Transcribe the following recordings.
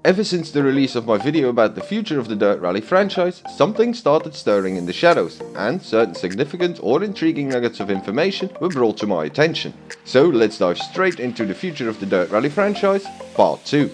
Ever since the release of my video about the future of the Dirt Rally franchise, something started stirring in the shadows, and certain significant or intriguing nuggets of information were brought to my attention. So let's dive straight into the future of the Dirt Rally franchise, Part 2.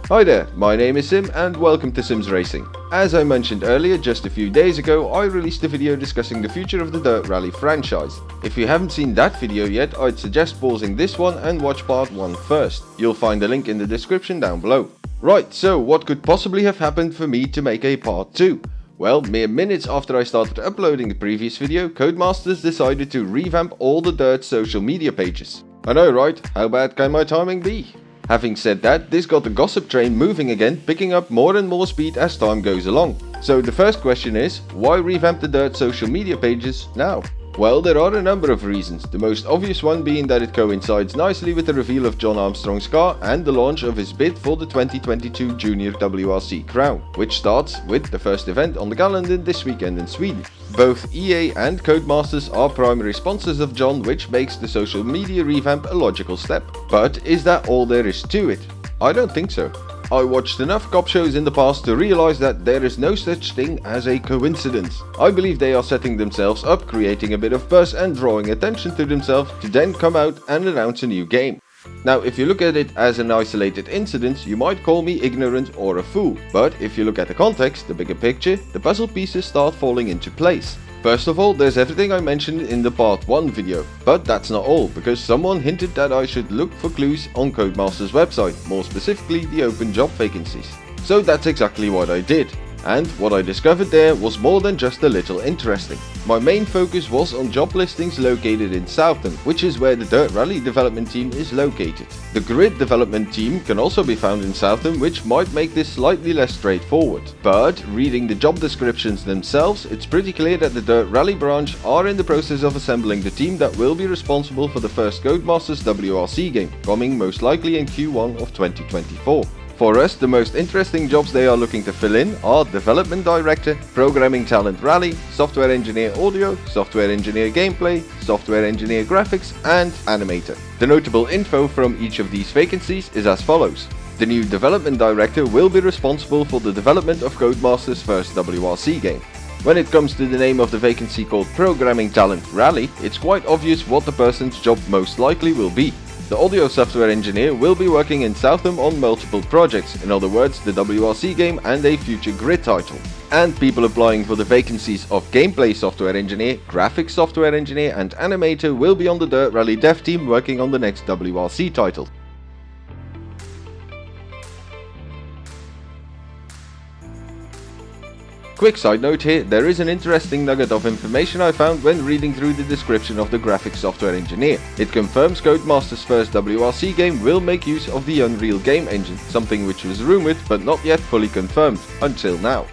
Hi there, my name is Sim and welcome to Sim's Racing. As I mentioned earlier, just a few days ago I released a video discussing the future of the Dirt Rally franchise. If you haven't seen that video yet, I'd suggest pausing this one and watch part 1 first. You'll find the link in the description down below. Right, so what could possibly have happened for me to make a part 2? Well, mere minutes after I started uploading the previous video, Codemasters decided to revamp all the Dirt social media pages. I know, right? How bad can my timing be? Having said that, this got the gossip train moving again, picking up more and more speed as time goes along. So the first question is, why revamp the Dirt social media pages now? Well, there are a number of reasons, the most obvious one being that it coincides nicely with the reveal of John Armstrong's car and the launch of his bid for the 2022 Junior WRC crown, which starts with the first event on the calendar this weekend in Sweden. Both EA and Codemasters are primary sponsors of John, which makes the social media revamp a logical step. But is that all there is to it? I don't think so. I watched enough cop shows in the past to realize that there is no such thing as a coincidence. I believe they are setting themselves up, creating a bit of buzz and drawing attention to themselves to then come out and announce a new game. Now, if you look at it as an isolated incident, you might call me ignorant or a fool. But if you look at the context, the bigger picture, the puzzle pieces start falling into place. First of all, there's everything I mentioned in the part 1 video, but that's not all, because someone hinted that I should look for clues on Codemasters' website, more specifically the open job vacancies. So that's exactly what I did. And what I discovered there was more than just a little interesting. My main focus was on job listings located in Southam, which is where the Dirt Rally development team is located. The Grid development team can also be found in Southam, which might make this slightly less straightforward. But reading the job descriptions themselves, it's pretty clear that the Dirt Rally branch are in the process of assembling the team that will be responsible for the first Codemasters WRC game, coming most likely in Q1 of 2024. For us, the most interesting jobs they are looking to fill in are Development Director, Programming Talent Rally, Software Engineer Audio, Software Engineer Gameplay, Software Engineer Graphics and Animator. The notable info from each of these vacancies is as follows. The new Development Director will be responsible for the development of Codemasters' first WRC game. When it comes to the name of the vacancy called Programming Talent Rally, it's quite obvious what the person's job most likely will be. The audio software engineer will be working in Southam on multiple projects, in other words the WRC game and a future Grid title. And people applying for the vacancies of gameplay software engineer, graphics software engineer and animator will be on the Dirt Rally dev team working on the next WRC title. Quick side note here, there is an interesting nugget of information I found when reading through the description of the graphics software engineer. It confirms Codemasters' first WRC game will make use of the Unreal game engine, something which was rumoured but not yet fully confirmed, until now.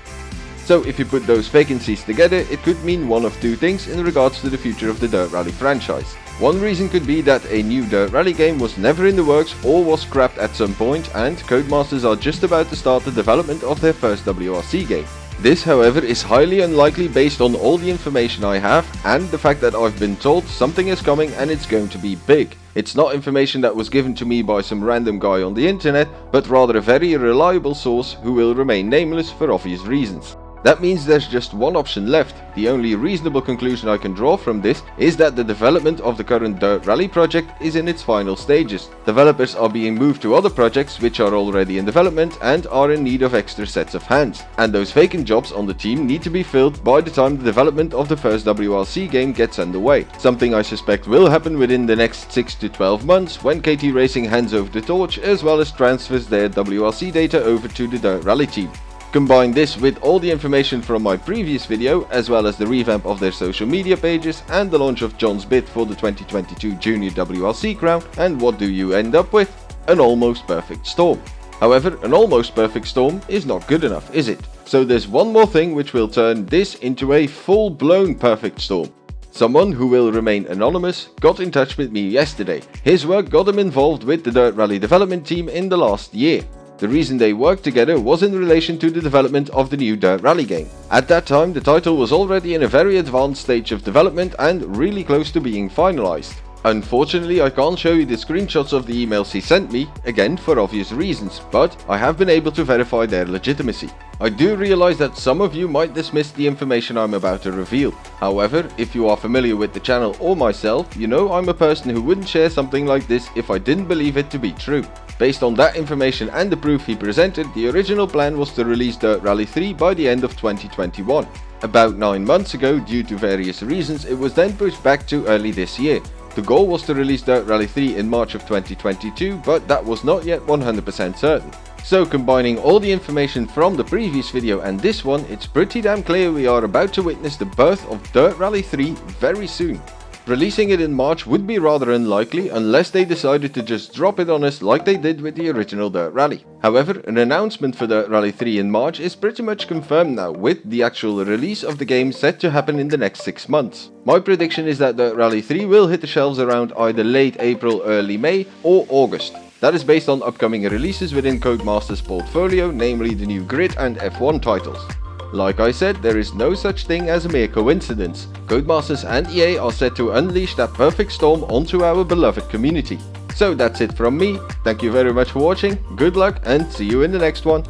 So if you put those vacancies together, it could mean one of two things in regards to the future of the Dirt Rally franchise. One reason could be that a new Dirt Rally game was never in the works or was scrapped at some point, and Codemasters are just about to start the development of their first WRC game. This, however, is highly unlikely based on all the information I have and the fact that I've been told something is coming and it's going to be big. It's not information that was given to me by some random guy on the internet, but rather a very reliable source who will remain nameless for obvious reasons. That means there's just one option left. The only reasonable conclusion I can draw from this is that the development of the current Dirt Rally project is in its final stages. Developers are being moved to other projects which are already in development and are in need of extra sets of hands. And those vacant jobs on the team need to be filled by the time the development of the first WRC game gets underway. Something I suspect will happen within the next 6 to 12 months when KT Racing hands over the torch as well as transfers their WRC data over to the Dirt Rally team. Combine this with all the information from my previous video, as well as the revamp of their social media pages and the launch of John's bid for the 2022 Junior WRC crown, and what do you end up with? An almost perfect storm. However, an almost perfect storm is not good enough, is it? So there's one more thing which will turn this into a full-blown perfect storm. Someone who will remain anonymous got in touch with me yesterday. His work got him involved with the Dirt Rally development team in the last year. The reason they worked together was in relation to the development of the new Dirt Rally game. At that time, the title was already in a very advanced stage of development and really close to being finalized. Unfortunately, I can't show you the screenshots of the emails he sent me, again for obvious reasons, but I have been able to verify their legitimacy. I do realize that some of you might dismiss the information I'm about to reveal. However, if you are familiar with the channel or myself, you know I'm a person who wouldn't share something like this if I didn't believe it to be true. Based on that information and the proof he presented, the original plan was to release Dirt Rally 3 by the end of 2021. About 9 months ago, due to various reasons, it was then pushed back to early this year. The goal was to release Dirt Rally 3 in March of 2022, but that was not yet 100% certain. So combining all the information from the previous video and this one, it's pretty damn clear we are about to witness the birth of Dirt Rally 3 very soon. Releasing it in March would be rather unlikely unless they decided to just drop it on us like they did with the original Dirt Rally. However, an announcement for Dirt Rally 3 in March is pretty much confirmed now, with the actual release of the game set to happen in the next 6 months. My prediction is that Dirt Rally 3 will hit the shelves around either late April, early May or August. That is based on upcoming releases within Codemasters' portfolio, namely the new Grid and F1 titles. Like I said, there is no such thing as a mere coincidence. Codemasters and EA are set to unleash that perfect storm onto our beloved community. So that's it from me, thank you very much for watching, good luck and see you in the next one.